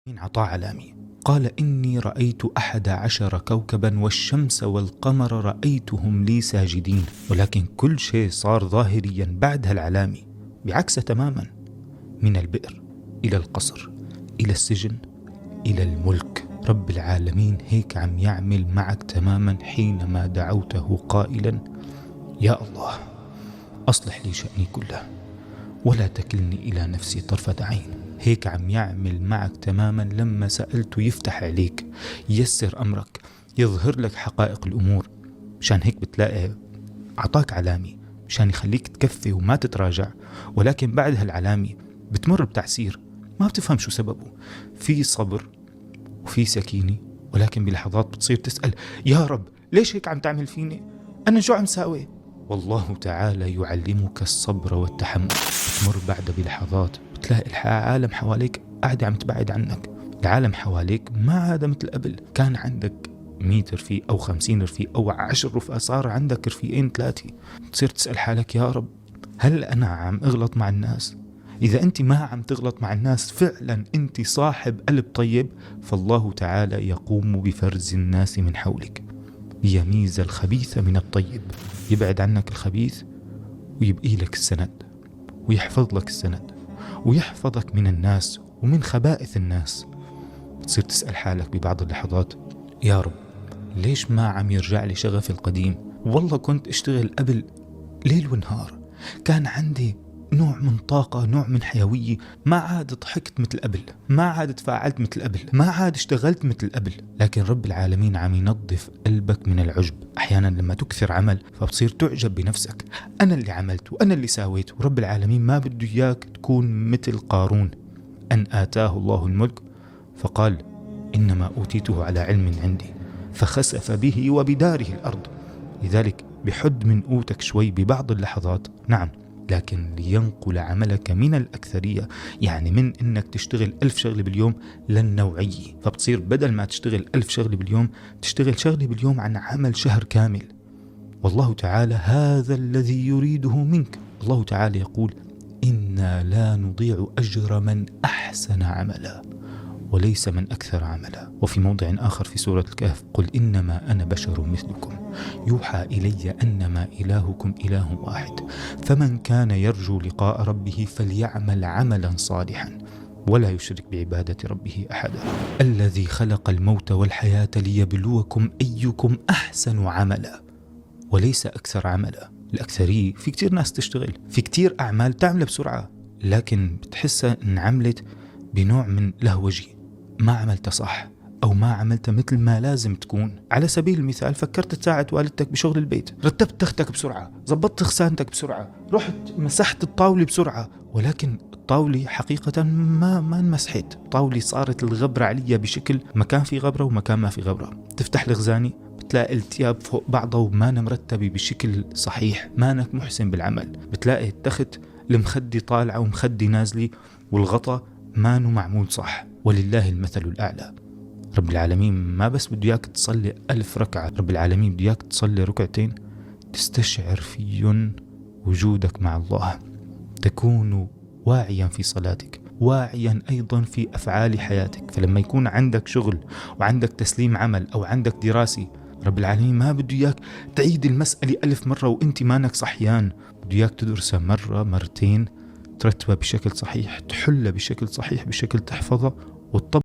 من عطاء علامي قال: إني رأيت 11 كوكبا والشمس والقمر رأيتهم لي ساجدين. ولكن كل شيء صار ظاهريا بعد هالعلامي بعكسه تماما، من البئر إلى القصر إلى السجن إلى الملك. رب العالمين هيك عم يعمل معك تماما حينما دعوته قائلا: يا الله أصلح لي شأني كله ولا تكلني إلى نفسي طرفة عين. هيك عم يعمل معك تماما لما سألته يفتح عليك، ييسر أمرك، يظهر لك حقائق الأمور. مشان هيك بتلاقي عطاك علامي مشان يخليك تكفي وما تتراجع، ولكن بعد هالعلامي بتمر بتعسير ما بتفهم شو سببه. في صبر وفي سكينة، ولكن بلحظات بتصير تسأل: يا رب ليش هيك عم تعمل فيني؟ أنا شو عم ساوي؟ والله تعالى يعلمك الصبر والتحمل. بتمر بعد بلحظات بتلاقي العالم حواليك قاعدة عم تبعد عنك. العالم حواليك ما عاد مثل قبل. كان عندك 100 رفيق أو 50 رفيق أو 10 رفقة، صار عندك رفيقين 3. تصير تسأل حالك: يا رب هل أنا عم أغلط مع الناس؟ إذا أنت ما عم تغلط مع الناس فعلا أنت صاحب قلب طيب، فالله تعالى يقوم بفرز الناس من حولك ليميز الخبيث من الطيب، يبعد عنك الخبيث ويبقي لك السند ويحفظ لك السند ويحفظك من الناس ومن خبائث الناس. تصير تسأل حالك ببعض اللحظات: يا رب ليش ما عم يرجع لي شغفي القديم؟ والله كنت اشتغل قبل ليل ونهار، كان عندي نوع من طاقة، نوع من حيوية. ما عاد ضحكت مثل قبل، ما عاد تفاعلت مثل قبل، ما عاد اشتغلت مثل قبل. لكن رب العالمين عم ينظف قلبك من العجب. أحيانا لما تكثر عمل فبصير تعجب بنفسك: أنا اللي عملت وأنا اللي ساويت. ورب العالمين ما بده إياك تكون مثل قارون، أن آتاه الله الملك فقال: إنما أوتيته على علم عندي فخسف به وبداره الأرض. لذلك بحد من قوتك شوي ببعض اللحظات، نعم، لكن لينقل عملك من الأكثرية، يعني من إنك تشتغل 1000 شغلة باليوم للنوعية. فبتصير بدل ما تشتغل 1000 شغلة باليوم تشتغل شغلة باليوم عن عمل شهر كامل. والله تعالى هذا الذي يريده منك. الله تعالى يقول: إنا لا نضيع أجر من أحسن عملا وليس من أكثر عملا. وفي موضع آخر في سورة الكهف: قل إنما أنا بشر مثلكم يوحى إلي أنما إلهكم إله واحد فمن كان يرجو لقاء ربه فليعمل عملا صالحا ولا يشرك بعبادة ربه أحدا. الذي خلق الموت والحياة ليبلوكم أيكم أحسن عملا وليس أكثر عملا. الأكثرية في كتير ناس تشتغل في كتير أعمال تعمل بسرعة، لكن بتحسها إن عملت بنوع من لهوجي، ما عملتها صح أو ما عملتها مثل ما لازم تكون. على سبيل المثال، فكرت تساعد والدتك بشغل البيت، رتبت تختك بسرعة، زبطت خسانتك بسرعة، رحت مسحت الطاولة بسرعة، ولكن الطاولة حقيقة ما انمسحت. الطاولة صارت الغبرة عليها بشكل مكان في غبرة ومكان ما في غبرة. تفتح الخزانة بتلاقي التياب فوق بعضها وما مرتبة بشكل صحيح، ما انك محسن بالعمل. بتلاقي التخت المخدي طالعة ومخدي نازلة والغطا ما معمول صح. ولله المثل الأعلى. رب العالمين ما بس بده إياك تصلي 1000 ركعة، رب العالمين بده إياك تصلي ركعتين تستشعر فيهن وجودك مع الله، تكون واعيا في صلاتك، واعيا أيضا في أفعال حياتك. فلما يكون عندك شغل وعندك تسليم عمل أو عندك دراسة، رب العالمين ما بده إياك تعيد المسألة 1000 مرة وإنت مانك صحيان. بده إياك تدرسها مرة مرتين، ترتبها بشكل صحيح، تحلها بشكل صحيح، بشكل تحفظها وتطبق